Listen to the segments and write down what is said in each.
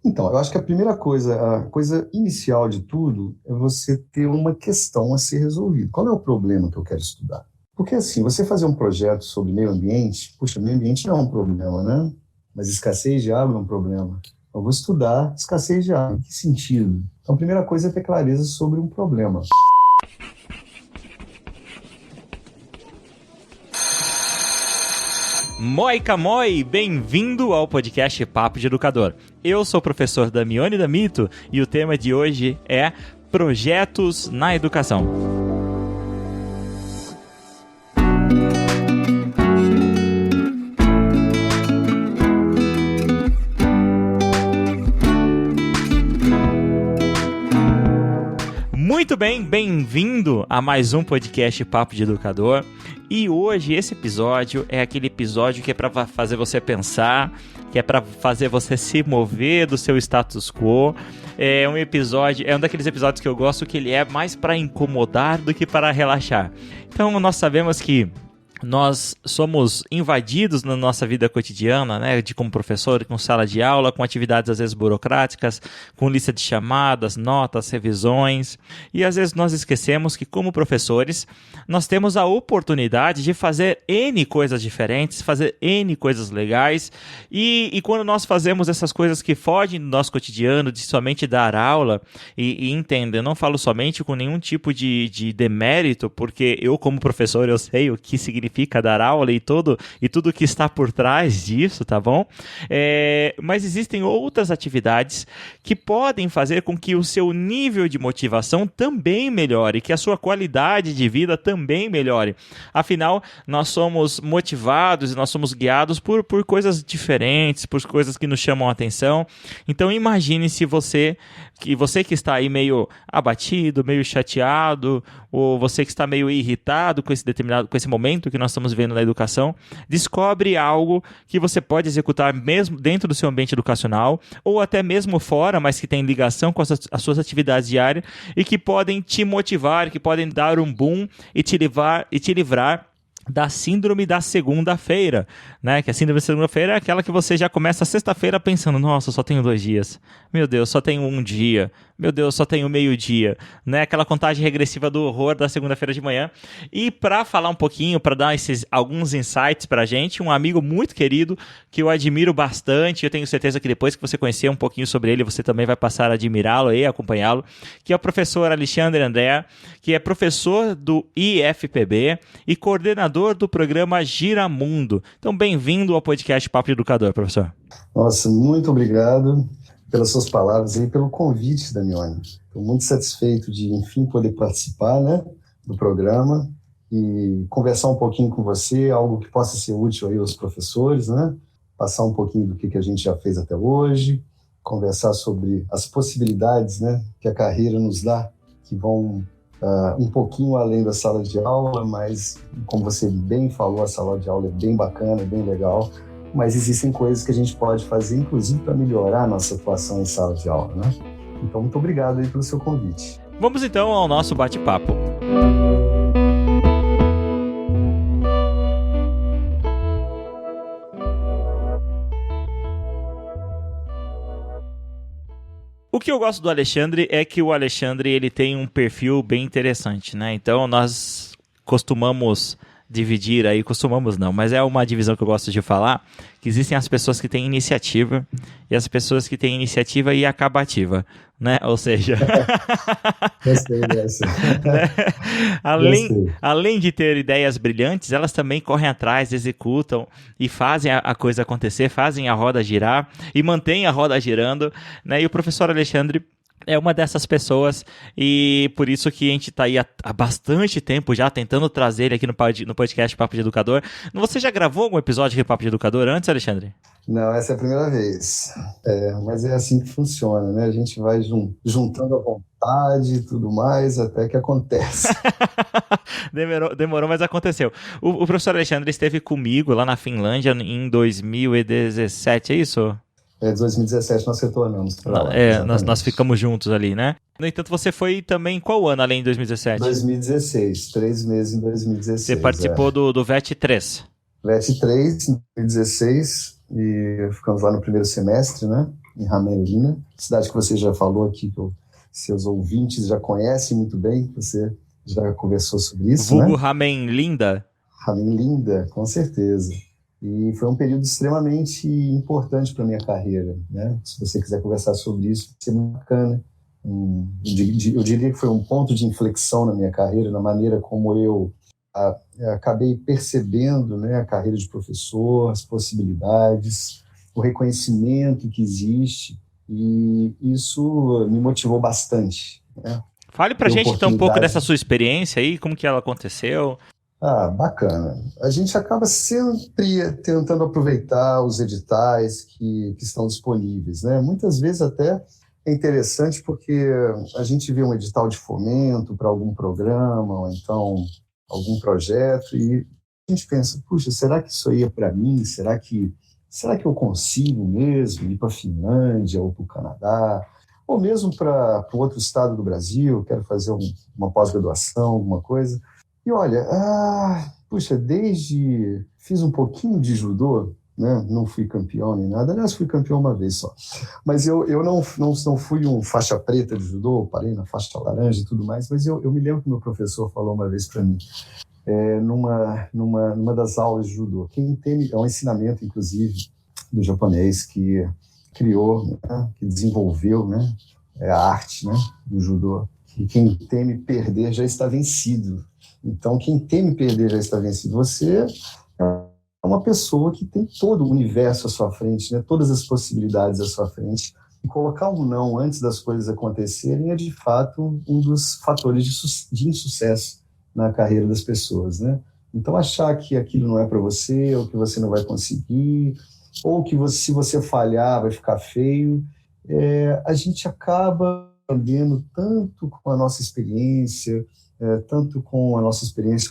Então, eu acho que a coisa inicial de tudo é você ter uma questão a ser resolvida. Qual é o problema que eu quero estudar? Porque assim, você fazer um projeto sobre meio ambiente, puxa, meio ambiente não é um problema, né? Mas escassez de água é um problema. Eu vou estudar escassez de água. Em que sentido? Então, a primeira coisa é ter clareza sobre um problema. Moica Moi, bem-vindo ao podcast Papo de Educador. Eu sou o professor Damione Damito e o tema de hoje é projetos na educação. Muito bem, bem-vindo a mais um podcast Papo de Educador. E hoje esse episódio é aquele episódio que é para fazer você pensar, que é para fazer você se mover do seu status quo. É um daqueles episódios que eu gosto que ele é mais para incomodar do que para relaxar. Então nós sabemos que nós somos invadidos na nossa vida cotidiana, né, como professor, com sala de aula, com atividades às vezes burocráticas, com lista de chamadas, notas, revisões, e às vezes nós esquecemos que como professores nós temos a oportunidade de fazer N coisas diferentes, fazer N coisas legais, e quando nós fazemos essas coisas que fogem do nosso cotidiano, de somente dar aula, e entenda, eu não falo somente com nenhum tipo de demérito, porque eu como professor eu sei o que significa dar aula e tudo que está por trás disso, tá bom? Mas existem outras atividades que podem fazer com que o seu nível de motivação também melhore, que a sua qualidade de vida também melhore. Afinal, nós somos motivados e nós somos guiados por coisas diferentes, por coisas que nos chamam a atenção. Então imagine se você que está aí meio abatido, meio chateado, ou você que está meio irritado com esse momento que nós estamos vivendo na educação, descobre algo que você pode executar mesmo dentro do seu ambiente educacional, ou até mesmo fora, mas que tem ligação com as suas atividades diárias e que podem te motivar, que podem dar um boom e te livrar da síndrome da segunda-feira, né? Que a síndrome da segunda-feira é aquela que você já começa a sexta-feira pensando, nossa, só tenho 2 dias. Meu Deus, só tenho 1 dia. Meu Deus, só tenho meio-dia. Né? Aquela contagem regressiva do horror da segunda-feira de manhã. E para falar um pouquinho, para dar alguns insights pra gente, um amigo muito querido, que eu admiro bastante, eu tenho certeza que depois que você conhecer um pouquinho sobre ele, você também vai passar a admirá-lo e acompanhá-lo, que é o professor Alexandre André, que é professor do IFPB e coordenador do programa Giramundo. Então, bem-vindo ao podcast Papo de Educador, professor. Nossa, muito obrigado pelas suas palavras e pelo convite, Damione. Estou muito satisfeito de, enfim, poder participar, né, do programa e conversar um pouquinho com você, algo que possa ser útil aí aos professores, né? Passar um pouquinho do que a gente já fez até hoje, conversar sobre as possibilidades, né, que a carreira nos dá, que vão um pouquinho além da sala de aula, mas, como você bem falou, a sala de aula é bem bacana, é bem legal, mas existem coisas que a gente pode fazer, inclusive, para melhorar a nossa atuação em sala de aula, né? Então, muito obrigado aí pelo seu convite. Vamos então ao nosso bate-papo. O que eu gosto do Alexandre é que o Alexandre ele tem um perfil bem interessante, né? Então nós costumamos dividir aí, costumamos não, mas é uma divisão que eu gosto de falar, que existem as pessoas que têm iniciativa e as pessoas que têm iniciativa e acabativa, né? Ou seja... Gostei dessa. Né? Além de ter ideias brilhantes, elas também correm atrás, executam e fazem a coisa acontecer, fazem a roda girar e mantêm a roda girando, né? E o professor Alexandre é uma dessas pessoas e por isso que a gente está aí há bastante tempo já tentando trazer ele aqui no podcast Papo de Educador. Você já gravou algum episódio de Papo de Educador antes, Alexandre? Não, essa é a primeira vez. Mas é assim que funciona, né? A gente vai juntando a vontade e tudo mais até que acontece. Demorou, mas aconteceu. O professor Alexandre esteve comigo lá na Finlândia em 2017, é isso? 2017 nós retornamos para lá. Nós ficamos juntos ali, né? No entanto, você foi também qual ano além de 2017? 2016, 3 meses em 2016. Você participou do VET 3. VET 3 em 2016 e ficamos lá no primeiro semestre, né? em Ramelina, cidade que você já falou aqui, que seus ouvintes já conhecem muito bem, que você já conversou sobre isso, Vulgo né? Ramellinda. Ramellinda, com certeza. E foi um período extremamente importante para a minha carreira, né? Se você quiser conversar sobre isso, vai ser muito bacana. Eu diria que foi um ponto de inflexão na minha carreira, na maneira como eu acabei percebendo, né, a carreira de professor, as possibilidades, o reconhecimento que existe, e isso me motivou bastante, né? Fale pra gente então um pouco dessa sua experiência aí, como que ela aconteceu. Bacana. A gente acaba sempre tentando aproveitar os editais que estão disponíveis, né? Muitas vezes até é interessante porque a gente vê um edital de fomento para algum programa ou então algum projeto e a gente pensa, puxa, será que isso aí é para mim? Será que eu consigo mesmo ir para a Finlândia ou para o Canadá? Ou mesmo para outro estado do Brasil, quero fazer uma pós-graduação, alguma coisa. E olha, puxa, fiz um pouquinho de judô, né? Não fui campeão nem nada, aliás, fui campeão uma vez só. Mas eu não fui um faixa preta de judô, parei na faixa laranja e tudo mais, mas eu me lembro que meu professor falou uma vez para mim, numa das aulas de judô, quem teme, é um ensinamento, inclusive, do japonês que criou, né? Que desenvolveu, né? A arte, né? Do judô. E quem teme perder já está vencido. Então, quem teme perder já está vencido. Você é uma pessoa que tem todo o universo à sua frente, né? Todas as possibilidades à sua frente. E colocar um não antes das coisas acontecerem é, de fato, um dos fatores de insucesso na carreira das pessoas, né? Então, achar que aquilo não é para você, ou que você não vai conseguir, ou que se você falhar vai ficar feio, a gente acaba aprendendo tanto com a nossa experiência,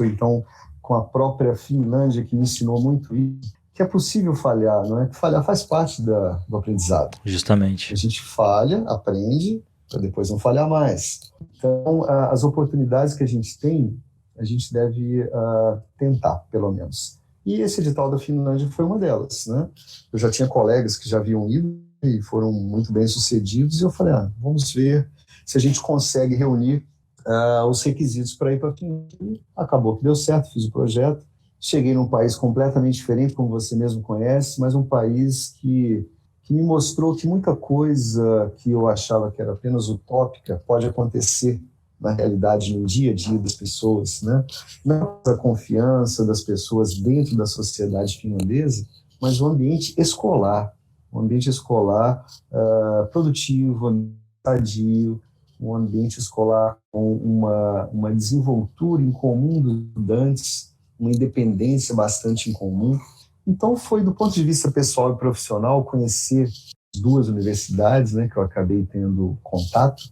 ou então com a própria Finlândia, que me ensinou muito isso, que é possível falhar, não é? Que falhar faz parte do aprendizado. Justamente. A gente falha, aprende, para depois não falhar mais. Então, as oportunidades que a gente tem, a gente deve tentar, pelo menos. E esse edital da Finlândia foi uma delas, né? Eu já tinha colegas que já haviam ido e foram muito bem sucedidos, e eu falei, vamos ver se a gente consegue reunir os requisitos para ir para a Finlândia. Acabou que deu certo, fiz o projeto, cheguei num país completamente diferente, como você mesmo conhece, mas um país que me mostrou que muita coisa que eu achava que era apenas utópica pode acontecer na realidade, no dia a dia das pessoas, né? Não a confiança das pessoas dentro da sociedade finlandesa, mas o ambiente escolar, produtivo, sadio, um ambiente escolar com uma desenvoltura em comum dos estudantes, uma independência bastante em comum. Então, foi, do ponto de vista pessoal e profissional, conhecer as duas universidades, né, que eu acabei tendo contato,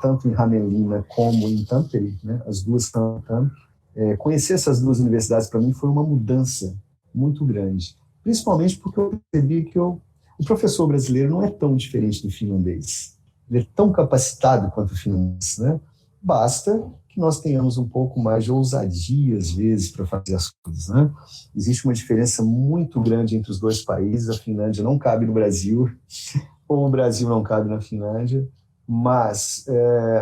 tanto em Hämeenlinna como em Tampere, né, as duas estão em Tampere. Conhecer essas duas universidades, para mim, foi uma mudança muito grande, principalmente porque eu percebi que o professor brasileiro não é tão diferente do finlandês. Ele é tão capacitado quanto o finlandês, né? Basta que nós tenhamos um pouco mais de ousadia, às vezes, para fazer as coisas, né? Existe uma diferença muito grande entre os dois países. A Finlândia não cabe no Brasil, ou o Brasil não cabe na Finlândia, mas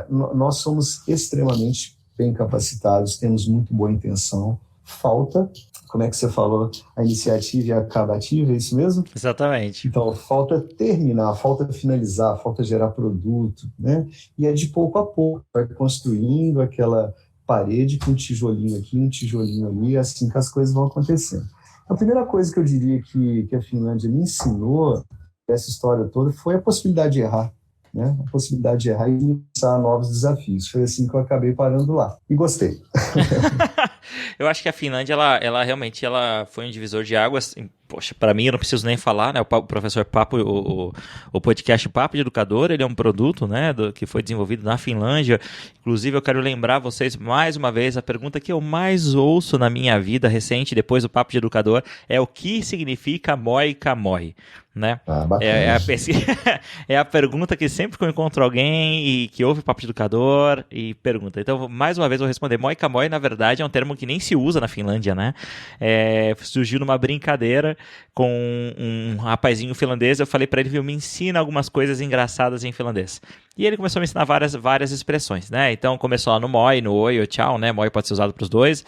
nós somos extremamente bem capacitados, temos muito boa intenção. Falta, como é que você falou, a iniciativa e a acabativa, é isso mesmo? Exatamente. Então, falta terminar, falta finalizar, falta gerar produto, né? E é de pouco a pouco, vai construindo aquela parede com um tijolinho aqui, um tijolinho ali, assim que as coisas vão acontecendo. A primeira coisa que eu diria que a Finlândia me ensinou, essa história toda, foi a possibilidade de errar, né? A possibilidade de errar e iniciar novos desafios. Foi assim que eu acabei parando lá. E gostei. Eu acho que a Finlândia, ela realmente foi um divisor de águas. Poxa, para mim, eu não preciso nem falar, né? O professor Papo, o podcast Papo de Educador, ele é um produto, né, que foi desenvolvido na Finlândia. Inclusive, eu quero lembrar vocês, mais uma vez, a pergunta que eu mais ouço na minha vida recente, depois do Papo de Educador, é o que significa moi kamoi, né? É a pergunta que sempre que eu encontro alguém e que ouve o Papo de Educador e pergunta. Então, mais uma vez, eu vou responder. Moi kamoi, na verdade, é um termo termo que nem se usa na Finlândia, né? Surgiu numa brincadeira com um rapazinho finlandês. Eu falei pra ele, viu, me ensina algumas coisas engraçadas em finlandês. E ele começou a me ensinar várias expressões, né? Então começou lá no moi, no oi, o tchau, né? Moi pode ser usado pros dois.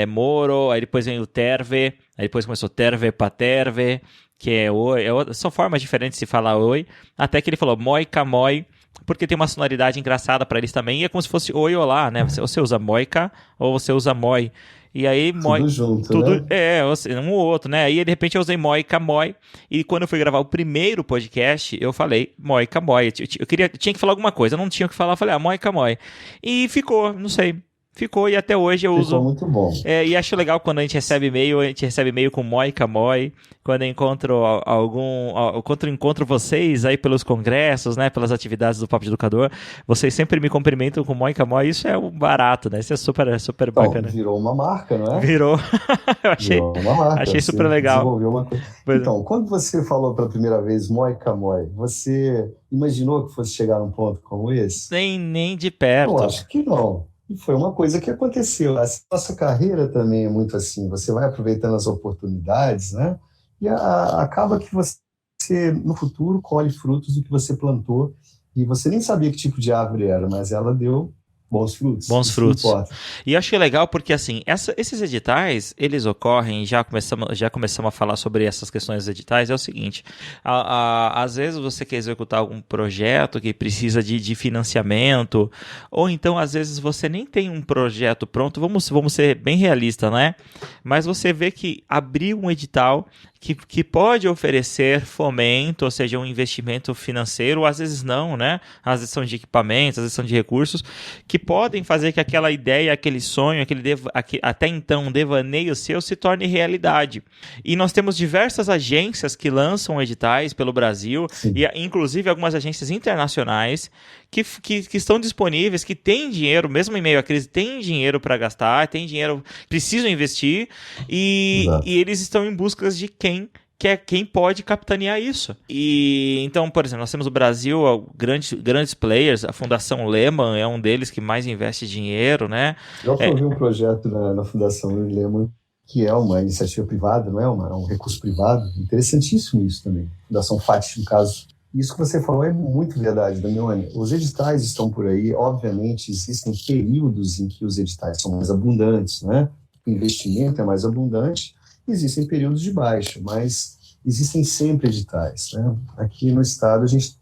Moro, aí depois vem o terve, aí depois começou terve pra terve, que é oi. São formas diferentes de se falar oi. Até que ele falou moika, moi, porque tem uma sonoridade engraçada pra eles também. E é como se fosse oi, olá, né? Você usa moika ou você usa moi. E aí, tudo junto, né? Um ou outro, né? Aí, de repente, eu usei moika, moi. E quando eu fui gravar o primeiro podcast, eu falei moika, moi. Eu tinha que falar alguma coisa, eu não tinha o que falar, eu falei, moika, moi. E ficou, não sei. Ficou, e até hoje eu uso. Ficou muito bom. E acho legal quando a gente recebe e-mail com moika, moi. Quando eu encontro vocês aí pelos congressos, né, pelas atividades do Papo de Educador, vocês sempre me cumprimentam com moika, moi. Isso é um barato, né? Isso é super bacana. Virou uma marca, não é? Virou. Virou uma marca. Achei super legal. Desenvolveu uma coisa. Então, quando você falou pela primeira vez moika, moi, você imaginou que fosse chegar num ponto como esse? Nem de perto. Eu acho que não. E foi uma coisa que aconteceu. A nossa carreira também é muito assim. Você vai aproveitando as oportunidades, né? E acaba que você, no futuro, colhe frutos do que você plantou. E você nem sabia que tipo de árvore era, mas ela deu bons frutos. Bons frutos. E eu achei legal porque, assim, esses editais, eles ocorrem, já começamos a falar sobre essas questões dos editais, é o seguinte, às vezes você quer executar algum projeto que precisa de financiamento, ou então, às vezes, você nem tem um projeto pronto, vamos ser bem realistas, né? Mas você vê que abriu um edital que pode oferecer fomento, ou seja, um investimento financeiro, ou às vezes não, né? Às vezes são de equipamentos, às vezes são de recursos, que podem fazer que aquela ideia, aquele sonho, até então devaneio seu se torne realidade. E nós temos diversas agências que lançam editais pelo Brasil, e inclusive algumas agências internacionais que estão disponíveis, que têm dinheiro, mesmo em meio à crise, têm dinheiro para gastar, têm dinheiro, precisam investir, e eles estão em busca de quem pode capitanear isso. E então, por exemplo, nós temos no Brasil grandes players, a Fundação Lehman é um deles que mais investe dinheiro, né? Eu ouvi um projeto na Fundação Lehman, que é uma iniciativa privada, não é um recurso privado. Interessantíssimo isso também. Fundação FAT, no caso. Isso que você falou é muito verdade, Damione. Os editais estão por aí. Obviamente, existem períodos em que os editais são mais abundantes, né? O investimento é mais abundante. Existem períodos de baixa, mas existem sempre editais, né? Aqui no estado a gente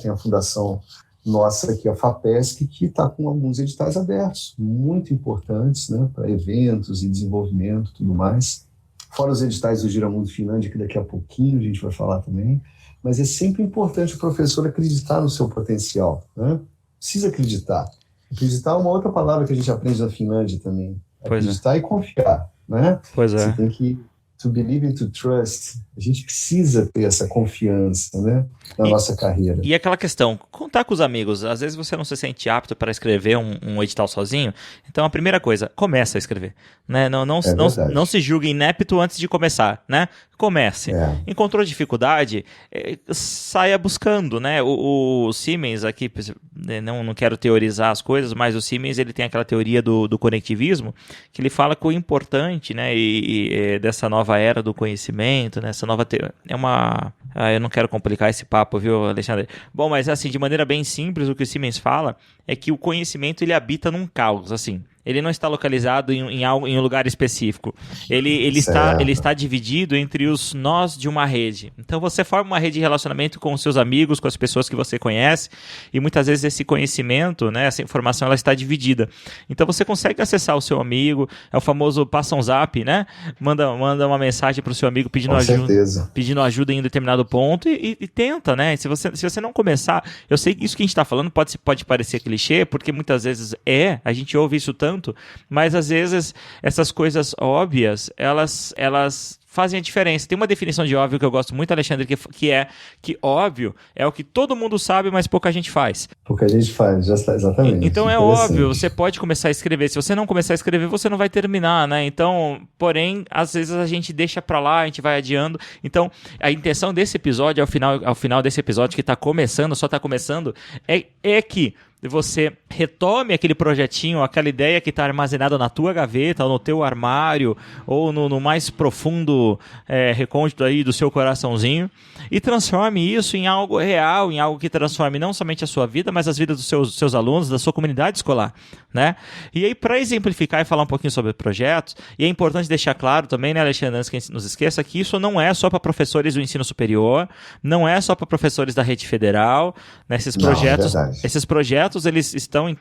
tem a fundação nossa aqui, a FAPESC, que está com alguns editais abertos, muito importantes, né, para eventos e desenvolvimento e tudo mais. Fora os editais do Giramundo Finlândia, que daqui a pouquinho a gente vai falar também. Mas é sempre importante o professor acreditar no seu potencial, né? Precisa acreditar. Acreditar é uma outra palavra que a gente aprende na Finlândia também. Acreditar e confiar, né? Pois é. Você tem que to believe and to trust. A gente precisa ter essa confiança, né, na nossa carreira. E aquela questão, contar com os amigos. Às vezes você não se sente apto para escrever um edital sozinho. Então a primeira coisa, começa a escrever, né? Não se julgue inepto antes de começar, né? Comece. Encontrou dificuldade, saia buscando, né? O Siemens aqui, não quero teorizar as coisas, mas o Siemens ele tem aquela teoria do conectivismo, que ele fala que o importante, né, e dessa nova era do conhecimento, né, essa nova eu não quero complicar esse papo, viu, Alexandre? Bom, mas assim, de maneira bem simples, o que o Siemens fala é que o conhecimento ele habita num caos, assim. Ele não está localizado em um lugar específico. Ele está dividido entre os nós de uma rede. Então você forma uma rede de relacionamento com os seus amigos, com as pessoas que você conhece, e muitas vezes esse conhecimento, né, essa informação, ela está dividida. Então você consegue acessar o seu amigo, é o famoso passa um zap, né? Manda uma mensagem para o seu amigo pedindo ajuda em um determinado ponto e tenta, né? Se você não começar, eu sei que isso que a gente está falando pode parecer clichê, porque muitas vezes a gente ouve isso tanto, mas às vezes essas coisas óbvias, elas fazem a diferença. Tem uma definição de óbvio que eu gosto muito, Alexandre, que é que óbvio é o que todo mundo sabe, mas pouca gente faz. Pouca gente faz, exatamente. Então é óbvio, você pode começar a escrever. Se você não começar a escrever, você não vai terminar, né? Então, porém, às vezes a gente deixa pra lá, a gente vai adiando. Então, a intenção desse episódio, ao final desse episódio que tá começando, só tá começando, é que você retome aquele projetinho, aquela ideia que está armazenada na tua gaveta, ou no teu armário, ou no mais profundo recôndito aí do seu coraçãozinho, e transforme isso em algo real, em algo que transforme não somente a sua vida, mas as vidas dos seus alunos, da sua comunidade escolar, né? E aí, para exemplificar e falar um pouquinho sobre projetos, e é importante deixar claro também, né, Alexandre, antes que a gente nos esqueça, que isso não é só para professores do ensino superior, não é só para professores da rede federal, né? Esses projetos, eles estão em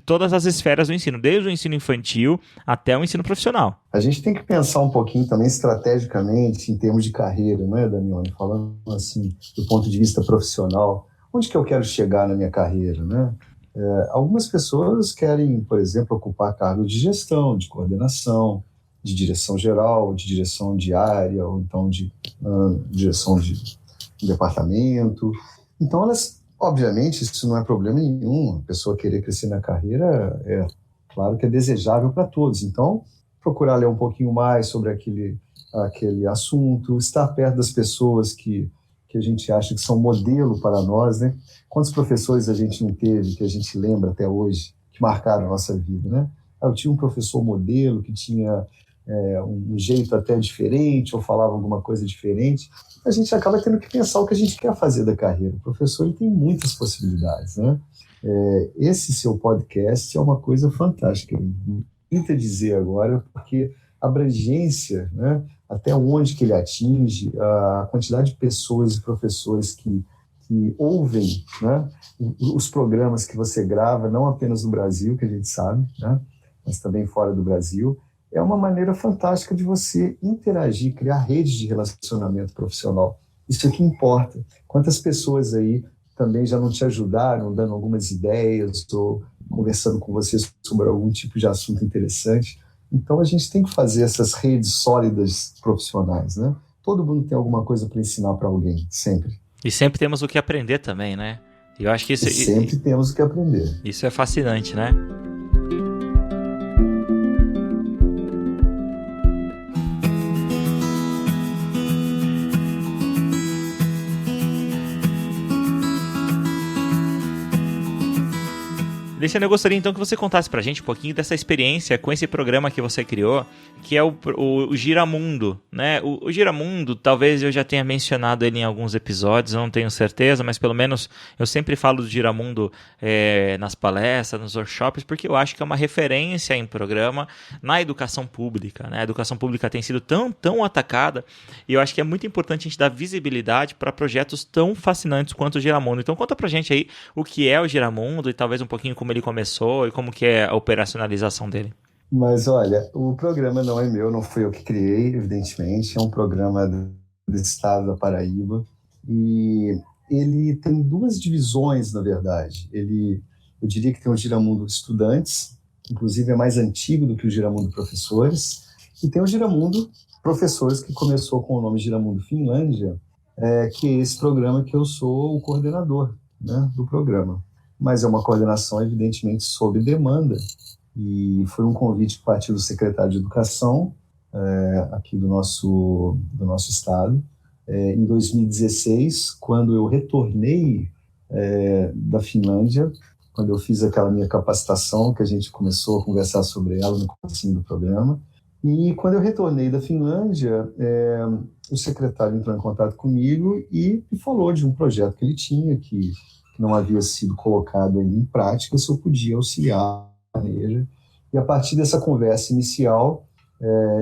todas as esferas do ensino, desde o ensino infantil até o ensino profissional. A gente tem que pensar um pouquinho também estrategicamente em termos de carreira, não é, Damione? Falando assim, do ponto de vista profissional, onde que eu quero chegar na minha carreira, né? Algumas pessoas querem, por exemplo, ocupar cargos de gestão, de coordenação, de direção geral, de direção de área, ou então de direção de departamento. Então, obviamente, isso não é problema nenhum. A pessoa querer crescer na carreira claro que é desejável para todos. Então, procurar ler um pouquinho mais sobre aquele assunto, estar perto das pessoas que a gente acha que são modelo para nós, né? Quantos professores a gente não teve, que a gente lembra até hoje, que marcaram a nossa vida, né? Eu tinha um professor modelo que tinha um jeito até diferente, ou falava alguma coisa diferente. A gente acaba tendo que pensar o que a gente quer fazer da carreira. O professor ele tem muitas possibilidades, né? Esse seu podcast é uma coisa fantástica. Muito a dizer agora, porque a abrangência, né? Até onde que ele atinge, a quantidade de pessoas e professores que ouvem, né, os programas que você grava, não apenas no Brasil, que a gente sabe, né, mas também fora do Brasil, é uma maneira fantástica de você interagir, criar redes de relacionamento profissional. Isso é que importa. Quantas pessoas aí também já não te ajudaram, dando algumas ideias ou conversando com você sobre algum tipo de assunto interessante. Então, a gente tem que fazer essas redes sólidas profissionais, né? Todo mundo tem alguma coisa para ensinar para alguém, sempre. E sempre temos o que aprender também, né? E eu acho que isso... sempre temos o que aprender. Isso é fascinante, né? Alexandre, eu gostaria então que você contasse pra gente um pouquinho dessa experiência com esse programa que você criou, que é o Giramundo, né? O Giramundo, talvez eu já tenha mencionado ele em alguns episódios, eu não tenho certeza, mas pelo menos eu sempre falo do Giramundo nas palestras, nos workshops, porque eu acho que é uma referência em programa na educação pública, né? A educação pública tem sido tão atacada, e eu acho que é muito importante a gente dar visibilidade para projetos tão fascinantes quanto o Giramundo. Então conta pra gente aí o que é o Giramundo e talvez um pouquinho como ele começou e como que é a operacionalização dele. Mas olha, o programa não é meu, não fui eu que criei, evidentemente, é um programa do estado da Paraíba e ele tem duas divisões, na verdade. Eu diria que tem o Giramundo Estudantes, inclusive é mais antigo do que o Giramundo Professores, e tem o Giramundo Professores, que começou com o nome Giramundo Finlândia, que é esse programa que eu sou o coordenador, né, do programa. Mas é uma coordenação, evidentemente, sob demanda, e foi um convite que partiu do secretário de Educação, aqui do nosso estado, em 2016, quando eu retornei da Finlândia, quando eu fiz aquela minha capacitação, que a gente começou a conversar sobre ela no comecinho do programa, e quando eu retornei da Finlândia, o secretário entrou em contato comigo e falou de um projeto que ele tinha, que não havia sido colocado ainda em prática, se eu podia auxiliar nele. E a partir dessa conversa inicial,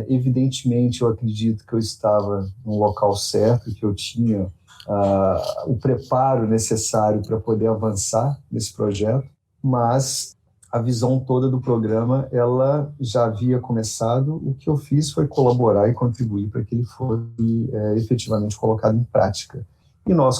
evidentemente eu acredito que eu estava no local certo, que eu tinha o preparo necessário para poder avançar nesse projeto, mas a visão toda do programa ela já havia começado. O que eu fiz foi colaborar e contribuir para que ele fosse efetivamente colocado em prática. E nós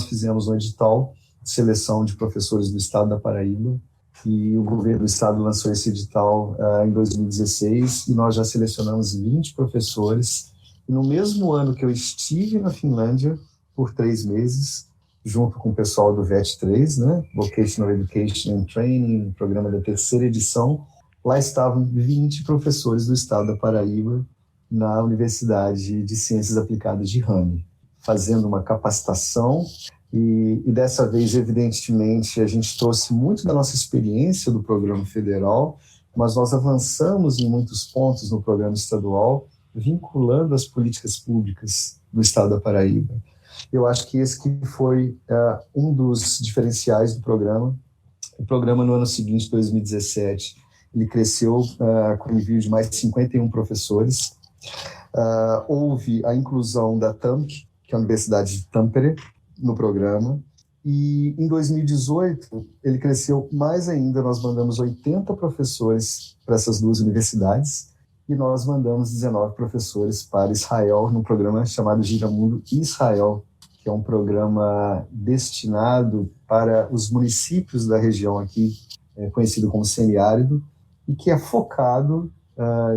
fizemos um edital seleção de professores do estado da Paraíba, e o governo do estado lançou esse edital em 2016, e nós já selecionamos 20 professores, e no mesmo ano que eu estive na Finlândia, por 3 meses, junto com o pessoal do VET3, né, Vocational Education and Training, programa da 3ª edição, lá estavam 20 professores do estado da Paraíba, na Universidade de Ciências Aplicadas de Rame, fazendo uma capacitação E dessa vez, evidentemente, a gente trouxe muito da nossa experiência do programa federal, mas nós avançamos em muitos pontos no programa estadual, vinculando as políticas públicas do estado da Paraíba. Eu acho que esse que foi um dos diferenciais do programa. O programa, no ano seguinte, 2017, ele cresceu com um envio de mais de 51 professores. Houve a inclusão da TAMC, que é a Universidade de Tampere, no programa, e em 2018 ele cresceu mais ainda. Nós mandamos 80 professores para essas duas universidades e nós mandamos 19 professores para Israel, num programa chamado Giramundo Israel, que é um programa destinado para os municípios da região aqui, conhecido como semiárido, e que é focado,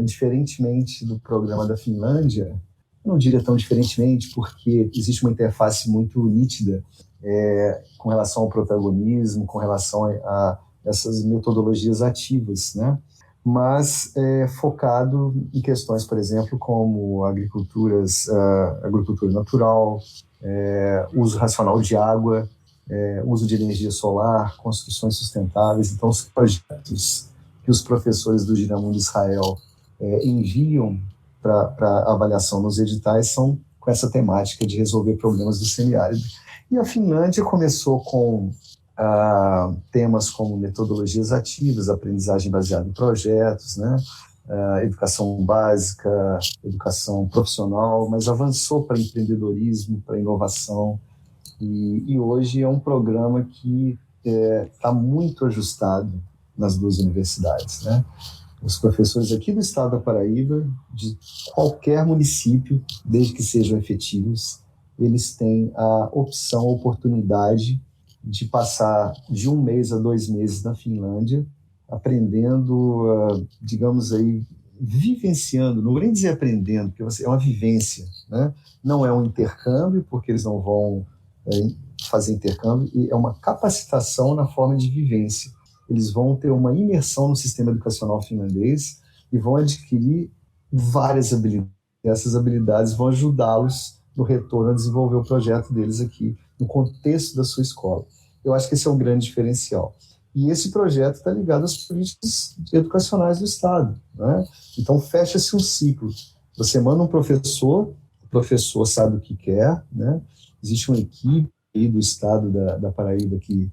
diferentemente do programa da Finlândia. Eu não diria tão diferentemente, porque existe uma interface muito nítida com relação ao protagonismo, com relação a essas metodologias ativas, né? Mas focado em questões, por exemplo, como agricultura natural, uso racional de água, uso de energia solar, construções sustentáveis. Então, os projetos que os professores do Giramundo Israel enviam para avaliação nos editais são com essa temática de resolver problemas do semiárido. E a Finlândia começou com temas como metodologias ativas, aprendizagem baseada em projetos, né? Educação básica, educação profissional, mas avançou para empreendedorismo, para inovação, e hoje é um programa que está muito ajustado nas duas universidades, né? Os professores aqui do estado da Paraíba, de qualquer município, desde que sejam efetivos, eles têm a opção, a oportunidade de passar de 1 mês a 2 meses na Finlândia, aprendendo, digamos aí, vivenciando, não vou nem dizer aprendendo, porque é uma vivência, né? Não é um intercâmbio, porque eles não vão fazer intercâmbio, e é uma capacitação na forma de vivência. Eles vão ter uma imersão no sistema educacional finlandês e vão adquirir várias habilidades. E essas habilidades vão ajudá-los no retorno a desenvolver o projeto deles aqui, no contexto da sua escola. Eu acho que esse é um grande diferencial. E esse projeto está ligado às políticas educacionais do Estado, né? Então, fecha-se um ciclo. Você manda um professor, o professor sabe o que quer, né? Existe uma equipe aí do Estado da Paraíba que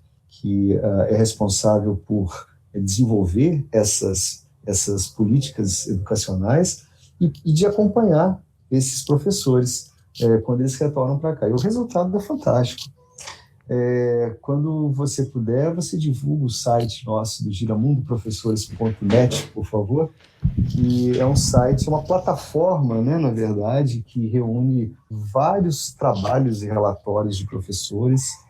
é responsável por desenvolver essas políticas educacionais e de acompanhar esses professores quando eles retornam para cá. E o resultado é fantástico. Quando você puder, você divulga o site nosso do giramundoprofessores.net, por favor, que é um site, uma plataforma, né, na verdade, que reúne vários trabalhos e relatórios de professores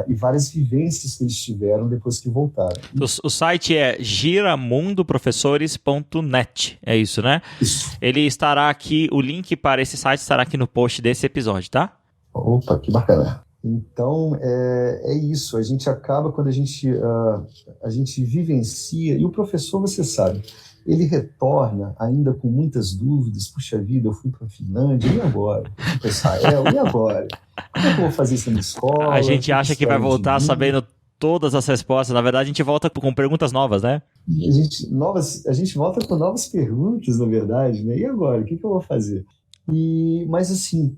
e várias vivências que eles tiveram depois que voltaram. O site é giramundoprofessores.net, é isso, né? Isso. Ele estará aqui, o link para esse site estará aqui no post desse episódio, tá? Opa, que bacana. Então, é isso. A gente acaba, quando a gente vivencia, e o professor, você sabe, ele retorna ainda com muitas dúvidas. Puxa vida, eu fui para a Finlândia, e agora? Eu fui para Israel, e agora? Como é que eu vou fazer isso na minha escola? A gente acha que vai voltar sabendo todas as respostas. Na verdade, a gente volta com perguntas novas, né? A gente volta com novas perguntas, na verdade, né? E agora? O que eu vou fazer? Mas, assim,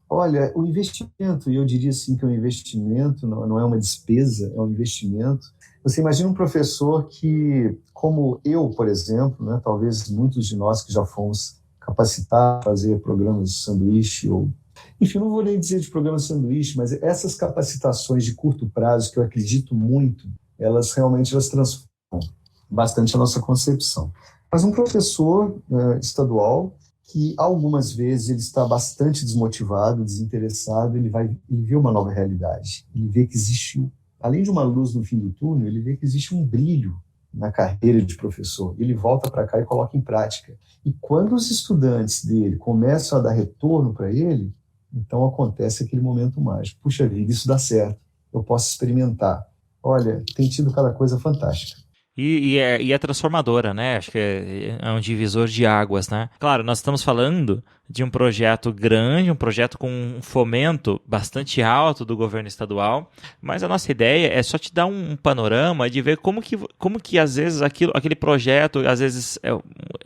olha, o investimento, e eu diria assim que o investimento não é uma despesa, é um investimento. Você imagina um professor que, como eu, por exemplo, né, talvez muitos de nós que já fomos capacitados a fazer programas de sanduíche, enfim, não vou nem dizer de programas de sanduíche, mas essas capacitações de curto prazo, que eu acredito muito, elas transformam bastante a nossa concepção. Mas um professor estadual, que algumas vezes ele está bastante desmotivado, desinteressado, ele vê uma nova realidade. Ele vê que existe, além de uma luz no fim do túnel, ele vê que existe um brilho na carreira de professor. Ele volta para cá e coloca em prática. E quando os estudantes dele começam a dar retorno para ele, então acontece aquele momento mágico. Puxa vida, isso dá certo. Eu posso experimentar. Olha, tem tido cada coisa fantástica. E é transformadora, né? Acho que é um divisor de águas, né? Claro, nós estamos falando de um projeto grande, um projeto com um fomento bastante alto do governo estadual, mas a nossa ideia é só te dar um panorama de ver como que às vezes aquele projeto, às vezes é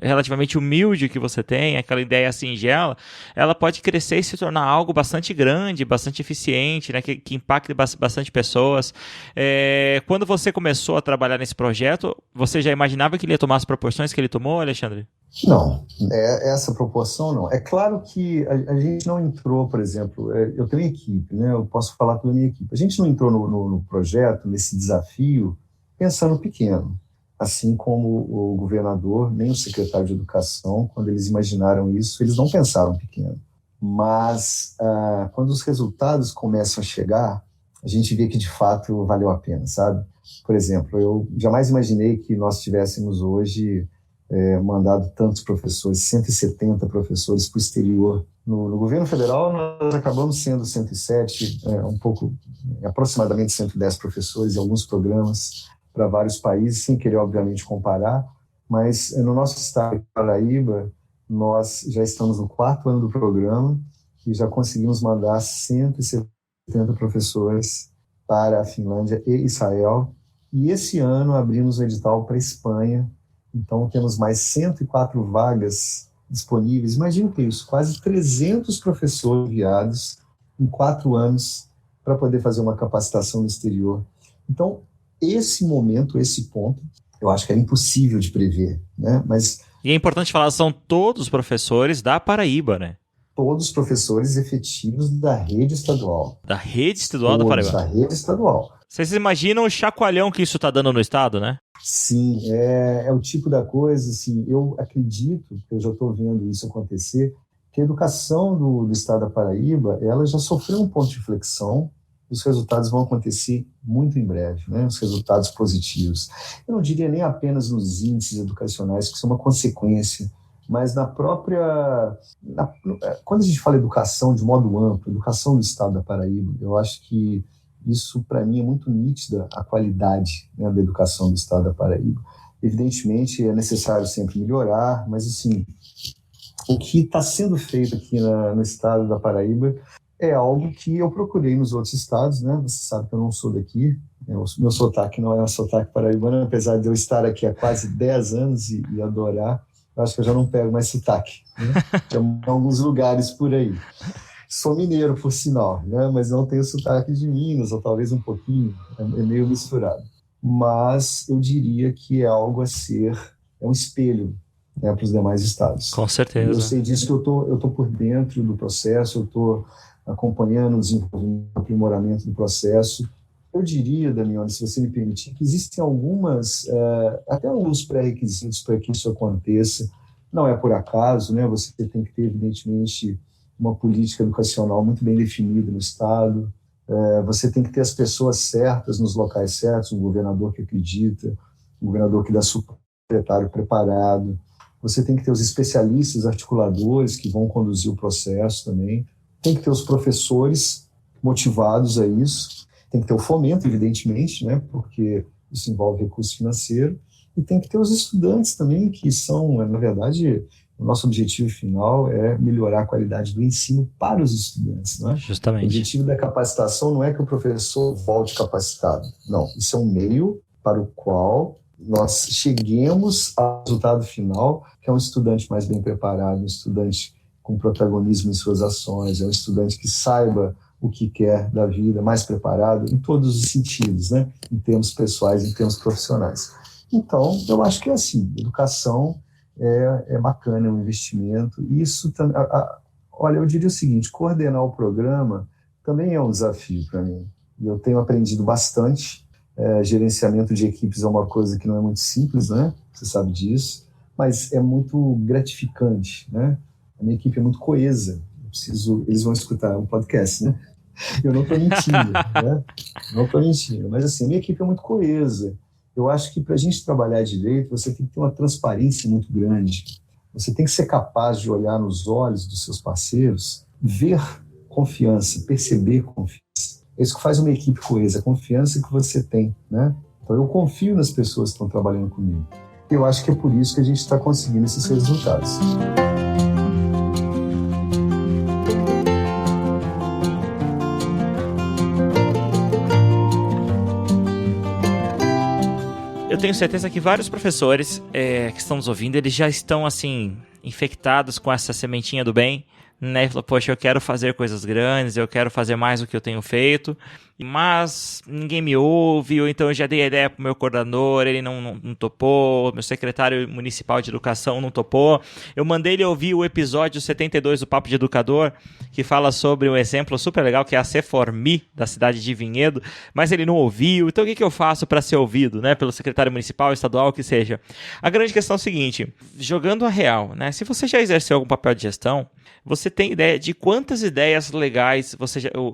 relativamente humilde que você tem, aquela ideia singela, ela pode crescer e se tornar algo bastante grande, bastante eficiente, né, que impacte bastante pessoas. Quando você começou a trabalhar nesse projeto, você já imaginava que ele ia tomar as proporções que ele tomou, Alexandre? Não, essa proporção não. É claro que a gente não entrou, por exemplo, eu tenho equipe, né? Eu posso falar pela minha equipe. A gente não entrou no projeto, nesse desafio, pensando pequeno, assim como o governador, nem o secretário de Educação, quando eles imaginaram isso, eles não pensaram pequeno. Mas quando os resultados começam a chegar, a gente vê que de fato valeu a pena, sabe? Por exemplo, eu jamais imaginei que nós tivéssemos hoje mandado tantos professores, 170 professores para o exterior. No governo federal, nós acabamos sendo 107, aproximadamente 110 professores em alguns programas para vários países, sem querer, obviamente, comparar, mas no nosso estado de Paraíba, nós já estamos no 4º ano do programa e já conseguimos mandar 170 professores para a Finlândia e Israel. E esse ano abrimos o edital para a Espanha. Então, temos mais 104 vagas disponíveis. Imagina que isso, quase 300 professores enviados em 4 anos para poder fazer uma capacitação no exterior. Então, esse momento, esse ponto, eu acho que era impossível de prever, né? E é importante falar, são todos os professores da Paraíba, né? Todos os professores efetivos da rede estadual. Da rede estadual da Paraíba? Da rede estadual. Vocês imaginam o chacoalhão que isso está dando no estado, né? Sim, é o tipo da coisa, assim, eu acredito, que eu já estou vendo isso acontecer, que a educação do estado da Paraíba, ela já sofreu um ponto de inflexão, e os resultados vão acontecer muito em breve, né? Os resultados positivos. Eu não diria nem apenas nos índices educacionais, que são uma consequência, mas na própria... quando a gente fala educação de modo amplo, educação do estado da Paraíba, eu acho que isso, para mim, é muito nítida a qualidade, né, da educação do estado da Paraíba. Evidentemente, é necessário sempre melhorar, mas, assim, o que está sendo feito aqui no estado da Paraíba é algo que eu procurei nos outros estados, né? Você sabe que eu não sou daqui, meu sotaque não é um sotaque paraibano, apesar de eu estar aqui há quase 10 anos e adorar, eu acho que eu já não pego mais sotaque, né? Tem alguns lugares por aí. Sou mineiro, por sinal, né? Mas não tenho sotaque de Minas, ou talvez um pouquinho, é meio misturado. Mas eu diria que é algo a ser, é um espelho, né, para os demais estados. Com certeza. Eu sei disso que eu tô por dentro do processo, eu estou acompanhando o desenvolvimento, o aprimoramento do processo. Eu diria, Damione, se você me permitir, que existem até alguns pré-requisitos para que isso aconteça. Não é por acaso, né? Você tem que ter, evidentemente, uma política educacional muito bem definida no estado. Você tem que ter as pessoas certas nos locais certos, um governador que acredita, um governador que dá suporte, um secretário preparado. Você tem que ter os especialistas articuladores que vão conduzir o processo também. Tem que ter os professores motivados a isso. Tem que ter o fomento, evidentemente, né, porque isso envolve recurso financeiro. E tem que ter os estudantes também, que são, na verdade, o nosso objetivo final é melhorar a qualidade do ensino para os estudantes. Né? Justamente. O objetivo da capacitação não é que o professor volte capacitado. Não, isso é um meio para o qual nós cheguemos ao resultado final, que é um estudante mais bem preparado, um estudante com protagonismo em suas ações, é um estudante que saiba o que quer da vida, mais preparado em todos os sentidos, né? Em termos pessoais, em termos profissionais. Então, eu acho que é assim, educação é bacana, é um investimento. Isso, olha, eu diria o seguinte, coordenar o programa também é um desafio para mim. E eu tenho aprendido bastante. Gerenciamento de equipes é uma coisa que não é muito simples, né? Você sabe disso, mas é muito gratificante, né? A minha equipe é muito coesa. Eles vão escutar um podcast, né? Eu não estou mentindo, né? Não estou mentindo, mas assim, a minha equipe é muito coesa. Eu acho que para a gente trabalhar direito, você tem que ter uma transparência muito grande. Você tem que ser capaz de olhar nos olhos dos seus parceiros, ver confiança, perceber confiança. É isso que faz uma equipe coesa, a confiança que você tem, né? Então eu confio nas pessoas que estão trabalhando comigo. Eu acho que é por isso que a gente está conseguindo esses resultados. tenho certeza que vários professores que estão nos ouvindo, eles já estão, assim, infectados com essa sementinha do bem, né? E falou, poxa, eu quero fazer coisas grandes, eu quero fazer mais do que eu tenho feito, mas ninguém me ouve, ou então eu já dei a ideia pro meu coordenador, ele não topou, meu secretário municipal de educação não topou, eu mandei ele ouvir o episódio 72 do Papo de Educador, que fala sobre um exemplo super legal, que é a Ceformi, da cidade de Vinhedo, mas ele não ouviu, então o que eu faço para ser ouvido, né, pelo secretário municipal, estadual, que seja? A grande questão é o seguinte, jogando a real, né, se você já exerceu algum papel de gestão, você tem ideia de quantas ideias legais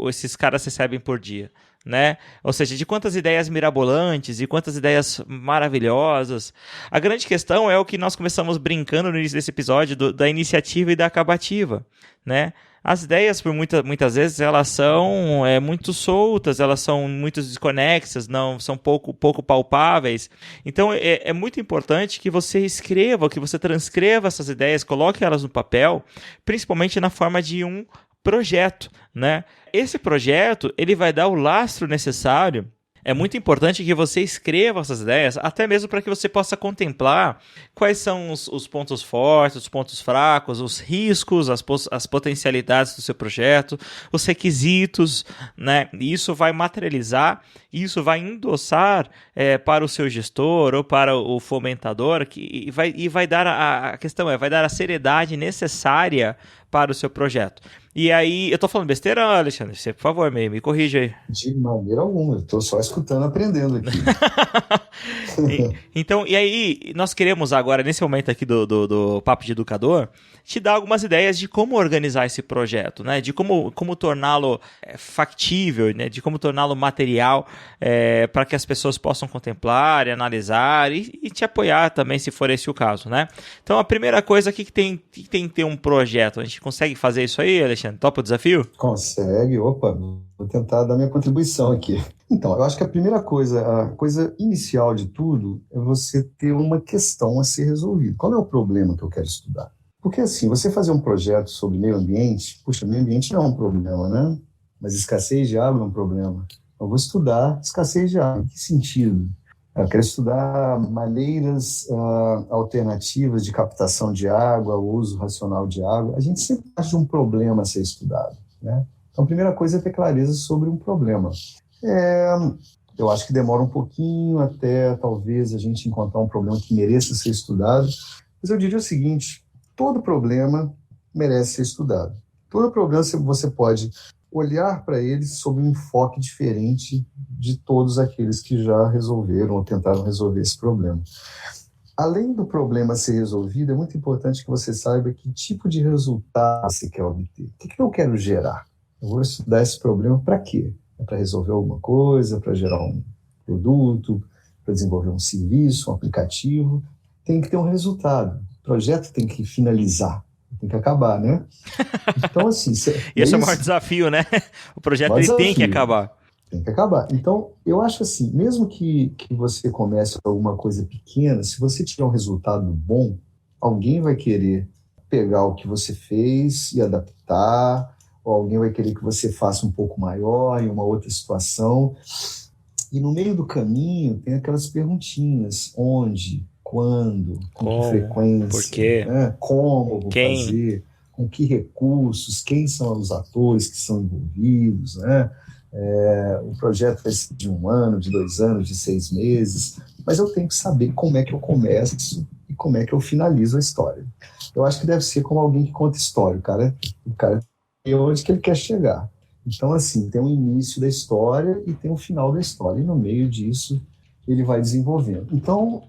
esses caras recebem por dia, né? Ou seja, de quantas ideias mirabolantes e quantas ideias maravilhosas. A grande questão é o que nós começamos brincando no início desse episódio da iniciativa e da acabativa, né? As ideias, por muitas vezes, elas são muito soltas, elas são muito desconexas, não são pouco palpáveis. Então, é muito importante que você escreva, que você transcreva essas ideias, coloque elas no papel, principalmente na forma de um projeto, né? Esse projeto, ele vai dar o lastro necessário. É muito importante que você escreva essas ideias, até mesmo para que você possa contemplar quais são os pontos fortes, os pontos fracos, os riscos, as potencialidades do seu projeto, os requisitos, né? E isso vai materializar, isso vai endossar para o seu gestor ou para o fomentador, e vai dar a questão vai dar a seriedade necessária para o seu projeto. E aí, eu tô falando besteira, Alexandre? Você, por favor, me corrija aí. De maneira alguma, eu tô só escutando, aprendendo aqui. Então, e aí, nós queremos agora, nesse momento aqui do Papo de Educador, te dar algumas ideias de como organizar esse projeto, né? De como torná-lo factível, né? De como torná-lo material para que as pessoas possam contemplar e analisar e te apoiar também, se for esse o caso, né? Então, a primeira coisa, que tem que ter um projeto? A gente consegue fazer isso aí, Alexandre? Topa o desafio? Consegue, opa, vou tentar dar minha contribuição aqui. Então, eu acho que a coisa inicial de tudo é você ter uma questão a ser resolvida. Qual é o problema que eu quero estudar? Porque assim, você fazer um projeto sobre meio ambiente, puxa, meio ambiente não é um problema, né? Mas escassez de água é um problema. Eu vou estudar escassez de água. Em que sentido? Eu quero estudar maneiras alternativas de captação de água, o uso racional de água. A gente sempre acha de um problema a ser estudado, né? Então, a primeira coisa é ter clareza sobre um problema. Eu acho que demora um pouquinho até, talvez, a gente encontrar um problema que mereça ser estudado. Mas eu diria o seguinte, todo problema merece ser estudado. Todo problema você pode olhar para ele sob um enfoque diferente de todos aqueles que já resolveram ou tentaram resolver esse problema. Além do problema ser resolvido, é muito importante que você saiba que tipo de resultado você quer obter. O que eu quero gerar? Eu vou estudar esse problema para quê? É para resolver alguma coisa, para gerar um produto, para desenvolver um serviço, um aplicativo. Tem que ter um resultado. O projeto tem que finalizar. Tem que acabar, né? Então, assim... Esse é o maior desafio, né? O projeto ele tem que acabar. Tem que acabar. Então, eu acho assim, mesmo que você comece alguma coisa pequena, se você tiver um resultado bom, alguém vai querer pegar o que você fez e adaptar, ou alguém vai querer que você faça um pouco maior em uma outra situação. E no meio do caminho tem aquelas perguntinhas. Onde? Quando? Com que frequência? Por quê? Né? Como vou Quem? fazer? Com que recursos? Quem são os atores que são envolvidos? Né? O projeto vai ser de 1 ano, de 2 anos, de 6 meses. Mas eu tenho que saber como é que eu começo e como é que eu finalizo a história. Eu acho que deve ser como alguém que conta história. O cara e onde que ele quer chegar. Então, assim, tem um início da história e tem um final da história. E no meio disso, ele vai desenvolvendo. Então,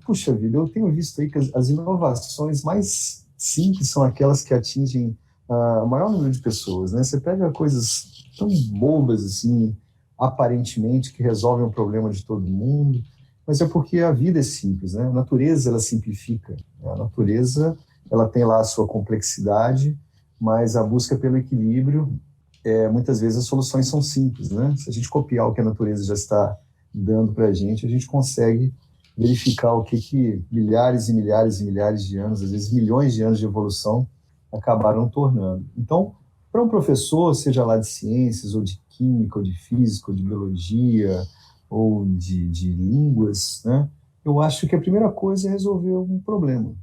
puxa vida, eu tenho visto aí que as inovações mais simples são aquelas que atingem o maior número de pessoas, né? Você pega coisas tão bobas, assim, aparentemente, que resolvem o problema de todo mundo, mas é porque a vida é simples, né? A natureza, ela simplifica. A natureza, ela tem lá a sua complexidade, mas a busca pelo equilíbrio, muitas vezes as soluções são simples, né? Se a gente copiar o que a natureza já está dando para a gente consegue verificar o que milhares e milhares e milhares de anos, às vezes milhões de anos de evolução acabaram tornando. Então, para um professor, seja lá de ciências, ou de química, ou de física, ou de biologia, ou de línguas, né? eu acho que a primeira coisa é resolver um problema.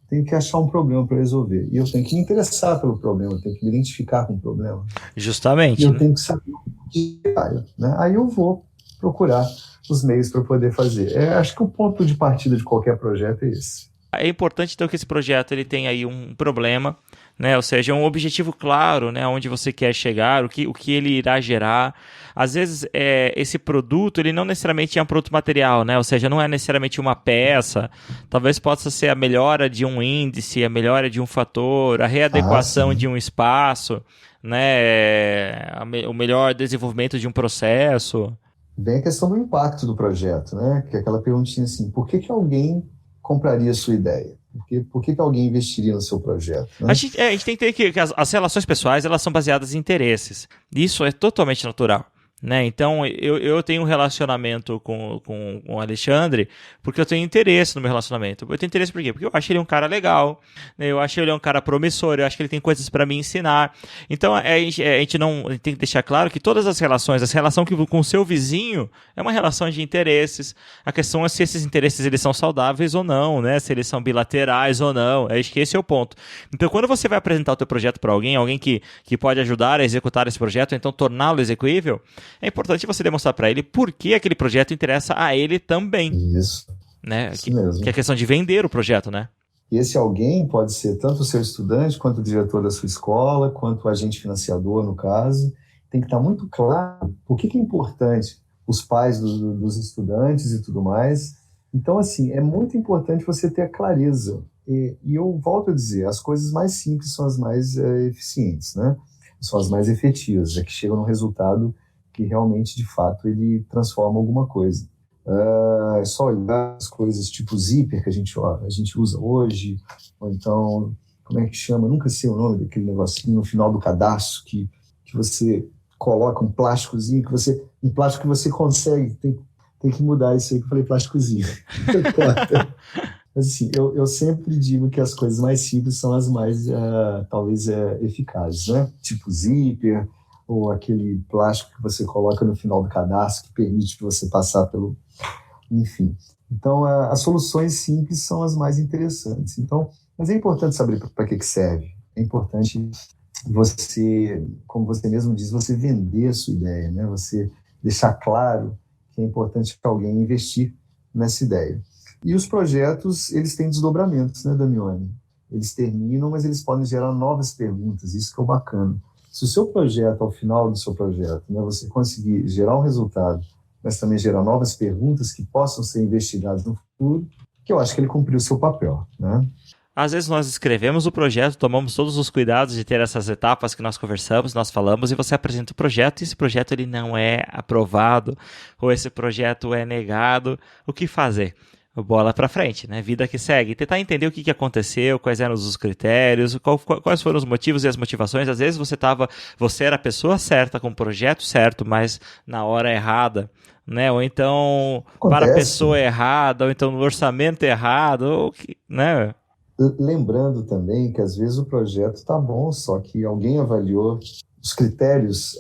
Tenho que achar um problema para resolver. E eu tenho que me interessar pelo problema, eu tenho que me identificar com o problema. Justamente. E eu tenho que saber o que é, né? Aí eu vou procurar os meios para poder fazer. Acho que o ponto de partida de qualquer projeto é esse. É importante, então, que esse projeto ele tenha aí um problema, né? Ou seja, um objetivo claro, né? Onde você quer chegar, o que ele irá gerar. Às vezes, esse produto, ele não necessariamente é um produto material, né? Ou seja, não é necessariamente uma peça. Talvez possa ser a melhora de um índice, a melhora de um fator, a readequação de um espaço, né? O melhor desenvolvimento de um processo. Bem a questão do impacto do projeto, né? Que é aquela perguntinha assim, por que alguém compraria a sua ideia? Por que alguém investiria no seu projeto? Né? A gente tem que ter que as relações pessoais elas são baseadas em interesses. Isso é totalmente natural. Né? Então, eu tenho um relacionamento com o Alexandre porque eu tenho interesse no meu relacionamento. Eu tenho interesse por quê? Porque eu acho ele um cara legal, né? Eu acho ele um cara promissor, eu acho que ele tem coisas para me ensinar. Então, a gente tem que deixar claro que todas as relações, essa relação com o seu vizinho é uma relação de interesses. A questão é se esses interesses eles são saudáveis ou não, né? Se eles são bilaterais ou não. Acho que esse é o ponto. Então, quando você vai apresentar o teu projeto para alguém que pode ajudar a executar esse projeto, ou então torná-lo execuível, é importante você demonstrar para ele por que aquele projeto interessa a ele também. Isso. Né? Isso mesmo. Que é a questão de vender o projeto, né? E esse alguém pode ser tanto o seu estudante, quanto o diretor da sua escola, quanto o agente financiador, no caso. Tem que estar muito claro por que é importante os pais dos estudantes e tudo mais. Então, assim, é muito importante você ter a clareza. E eu volto a dizer, as coisas mais simples são as mais eficientes, né? São as mais efetivas, que chegam no resultado que realmente, de fato, ele transforma alguma coisa. É só olhar as coisas tipo zíper que a gente usa hoje, ou então, como é que chama? Nunca sei o nome daquele negocinho no final do cadastro que você coloca um plásticozinho, um plástico que você consegue, tem que mudar isso aí que eu falei, plásticozinho. Mas assim, eu sempre digo que as coisas mais simples são as mais, talvez, eficazes, né? Tipo zíper, ou aquele plástico que você coloca no final do cadastro que permite você passar pelo... Enfim. Então, as soluções simples são as mais interessantes. Então, mas é importante saber para que serve. É importante você, como você mesmo diz, você vender a sua ideia, né? Você deixar claro que é importante para alguém investir nessa ideia. E os projetos, eles têm desdobramentos, né, Damione? Eles terminam, mas eles podem gerar novas perguntas. Isso que é o bacana. Se o seu projeto, ao final do seu projeto, né, você conseguir gerar um resultado, mas também gerar novas perguntas que possam ser investigadas no futuro, que eu acho que ele cumpriu o seu papel, né? Às vezes nós escrevemos o projeto, tomamos todos os cuidados de ter essas etapas que nós conversamos, nós falamos, e você apresenta o projeto, e esse projeto ele não é aprovado, ou esse projeto é negado. O que fazer? Bola para frente, né? Vida que segue. Tentar entender o que aconteceu, quais eram os critérios, quais foram os motivos e as motivações. Às vezes você era a pessoa certa, com o projeto certo, mas na hora errada, né? Ou então para a pessoa errada, ou então no orçamento errado, né? Lembrando também que às vezes o projeto está bom, só que alguém avaliou os critérios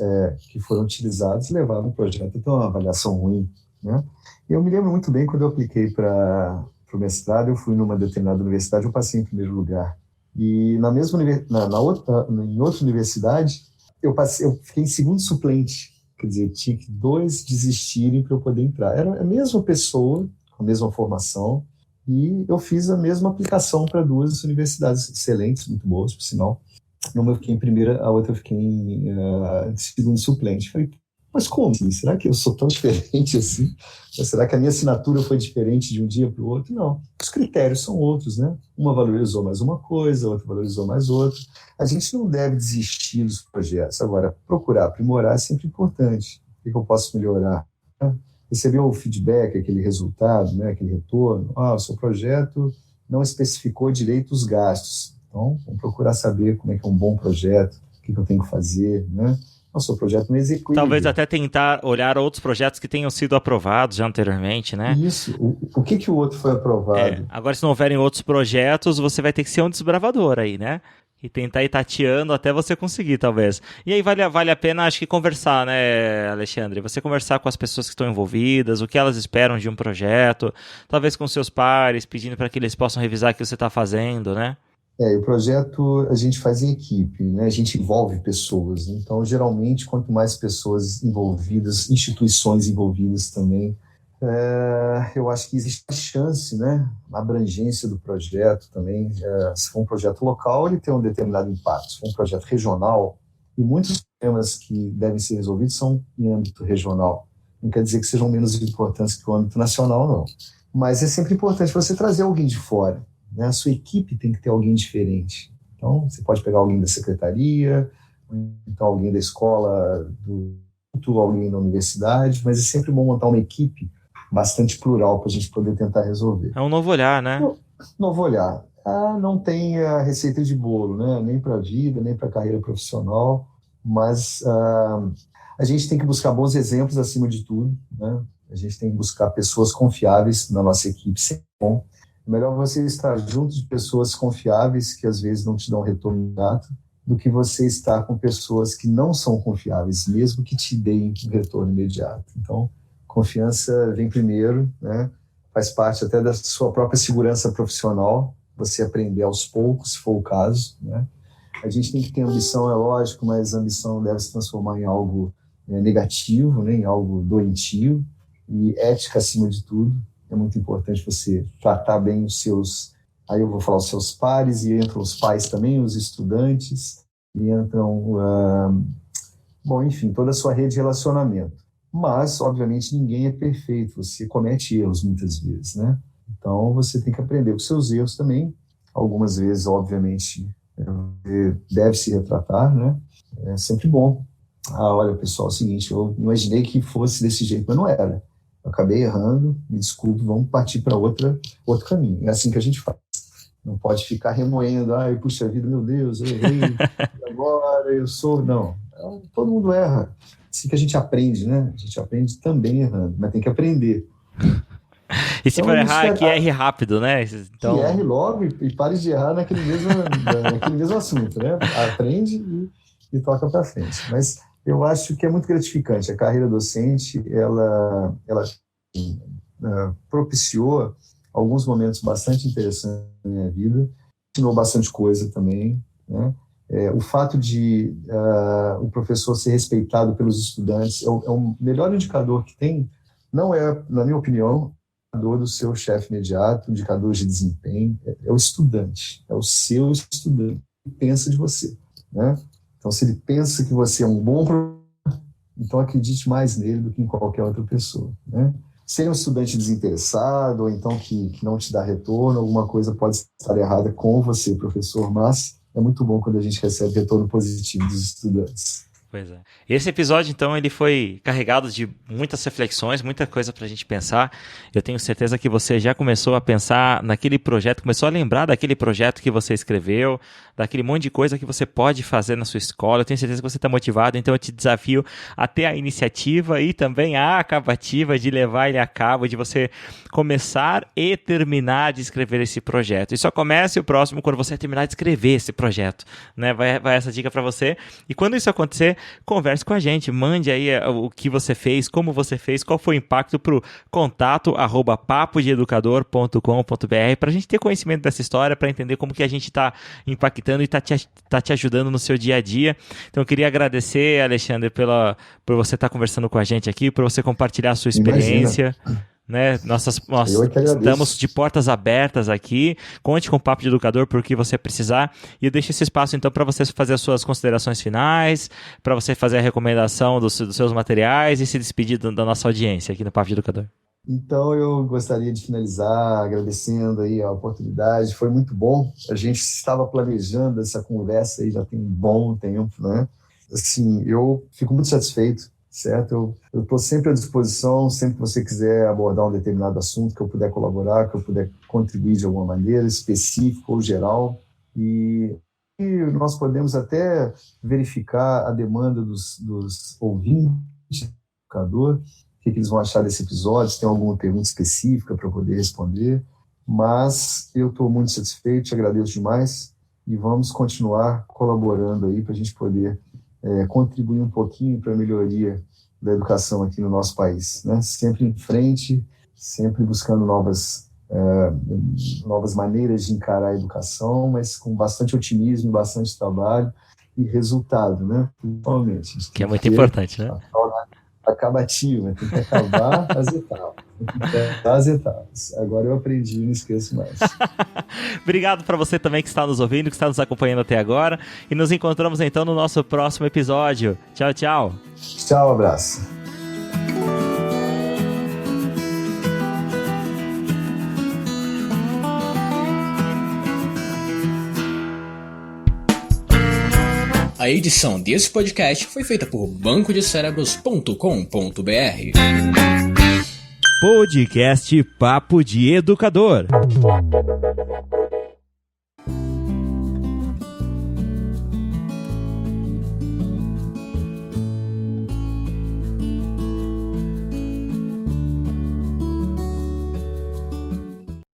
que foram utilizados e levaram o projeto a ter uma avaliação ruim, né? Eu me lembro muito bem quando eu apliquei para o mestrado, eu fui numa determinada universidade, eu passei em primeiro lugar. E na mesma em outra universidade, eu fiquei em segundo suplente. Quer dizer, tinha que 2 desistirem para eu poder entrar. Era a mesma pessoa, a mesma formação, e eu fiz a mesma aplicação para 2 universidades excelentes, muito boas, por sinal. Uma eu fiquei em primeira, a outra eu fiquei em segundo suplente. Falei, mas como assim? Será que eu sou tão diferente assim? Será que a minha assinatura foi diferente de um dia para o outro? Não. Os critérios são outros, né? Uma valorizou mais uma coisa, outra valorizou mais outra. A gente não deve desistir dos projetos. Agora, procurar aprimorar é sempre importante. O que eu posso melhorar? Receber o feedback, aquele resultado, né? Aquele retorno. O seu projeto não especificou direito os gastos. Então, vamos procurar saber como é que é um bom projeto, o que eu tenho que fazer, né? O seu projeto não execuível. Talvez até tentar olhar outros projetos que tenham sido aprovados já anteriormente, né? Isso. O que o outro foi aprovado? Agora, se não houverem outros projetos, você vai ter que ser um desbravador aí, né? e tentar ir tateando até você conseguir, talvez. E aí vale a pena, acho que conversar, né, Alexandre? Você conversar com as pessoas que estão envolvidas, o que elas esperam de um projeto, talvez com seus pares, pedindo para que eles possam revisar o que você está fazendo, né? O projeto a gente faz em equipe, né? A gente envolve pessoas. Então, geralmente, quanto mais pessoas envolvidas, instituições envolvidas também, eu acho que existe uma chance, né? Uma abrangência do projeto também. Se for um projeto local, ele tem um determinado impacto. Se for um projeto regional, e muitos temas que devem ser resolvidos são em âmbito regional. Não quer dizer que sejam menos importantes que o âmbito nacional, não. Mas é sempre importante você trazer alguém de fora, né? A sua equipe tem que ter alguém diferente. Então, você pode pegar alguém da secretaria, então alguém da escola, alguém da universidade, mas é sempre bom montar uma equipe bastante plural para a gente poder tentar resolver. É um novo olhar, né? Novo olhar. Não tem a receita de bolo, né? Nem para a vida, nem para a carreira profissional, mas a gente tem que buscar bons exemplos acima de tudo, né? A gente tem que buscar pessoas confiáveis na nossa equipe, sempre bom. É melhor você estar junto de pessoas confiáveis, que às vezes não te dão retorno imediato, do que você estar com pessoas que não são confiáveis, mesmo que te deem um retorno imediato. Então, confiança vem primeiro, né? Faz parte até da sua própria segurança profissional, você aprender aos poucos, se for o caso, né? A gente tem que ter ambição, é lógico, mas a ambição deve se transformar em algo negativo, né? Em algo doentio, e ética acima de tudo. É muito importante você tratar bem os seus, aí eu vou falar os seus pares, e entram os pais também, os estudantes, e entram, enfim, toda a sua rede de relacionamento. Mas, obviamente, ninguém é perfeito, você comete erros muitas vezes, né? Então, você tem que aprender com seus erros também. Algumas vezes, obviamente, deve se retratar, né? É sempre bom. Olha, pessoal, é o seguinte, eu imaginei que fosse desse jeito, mas não era. Eu acabei errando, me desculpe, vamos partir para outro caminho. É assim que a gente faz. Não pode ficar remoendo, puxa vida, meu Deus, eu errei, agora eu sou... Não, todo mundo erra. Assim que a gente aprende, né? A gente aprende também errando, mas tem que aprender. E se for errar, que erre rápido, né? Então... Que erre logo e pare de errar naquele mesmo assunto, né? Aprende e toca para frente. Mas eu acho que é muito gratificante. A carreira docente, ela propiciou alguns momentos bastante interessantes na minha vida, ensinou bastante coisa também, né? O fato de o professor ser respeitado pelos estudantes é o melhor indicador que tem, não é, na minha opinião, indicador do seu chefe imediato, indicador de desempenho, é o estudante, é o seu estudante que pensa de você, né? Então, se ele pensa que você é um bom professor, então acredite mais nele do que em qualquer outra pessoa, né? Se ele é um estudante desinteressado, ou então que não te dá retorno, alguma coisa pode estar errada com você, professor, mas é muito bom quando a gente recebe retorno positivo dos estudantes. Pois é. Esse episódio, então, ele foi carregado de muitas reflexões, muita coisa pra gente pensar. Eu tenho certeza que você já começou a pensar naquele projeto, começou a lembrar daquele projeto que você escreveu, daquele monte de coisa que você pode fazer na sua escola. Eu tenho certeza que você está motivado, então eu te desafio a ter a iniciativa e também a acabativa de levar ele a cabo, de você começar e terminar de escrever esse projeto. E só comece o próximo quando você terminar de escrever esse projeto, né? Vai essa dica para você. E quando isso acontecer, converse com a gente, mande aí o que você fez, como você fez, qual foi o impacto pro contato@papodeeducador.com.br para a gente ter conhecimento dessa história, para entender como que a gente está impactando e tá te ajudando no seu dia a dia. Então eu queria agradecer, Alexandre, por você estar conversando com a gente aqui, por você compartilhar a sua experiência. Né? Nós estamos de portas abertas aqui. Conte com o Papo de Educador por que você precisar. E eu deixo esse espaço então para você fazer as suas considerações finais, para você fazer a recomendação dos seus materiais e se despedir da nossa audiência aqui no Papo de Educador. Então eu gostaria de finalizar agradecendo aí a oportunidade. Foi muito bom. A gente estava planejando essa conversa aí já tem um bom tempo, né? Assim, eu fico muito satisfeito. Certo? Eu estou sempre à disposição, sempre que você quiser abordar um determinado assunto, que eu puder colaborar, que eu puder contribuir de alguma maneira, específica ou geral. E nós podemos até verificar a demanda dos ouvintes do educador, o que eles vão achar desse episódio, se tem alguma pergunta específica para eu poder responder. Mas eu estou muito satisfeito, te agradeço demais. e vamos continuar colaborando aí para a gente poder contribuir um pouquinho para a melhoria da educação aqui no nosso país, né? Sempre em frente, sempre buscando novas maneiras de encarar a educação, mas com bastante otimismo, bastante trabalho e resultado, né? Principalmente. Que é muito importante, né? Acabativo, tem que acabar as etapas. Agora eu aprendi, não esqueço mais. Obrigado para você também que está nos ouvindo, que está nos acompanhando até agora. E nos encontramos então no nosso próximo episódio. Tchau, tchau. Tchau, abraço. A edição desse podcast foi feita por bancodecerebros.com.br. Podcast Papo de Educador.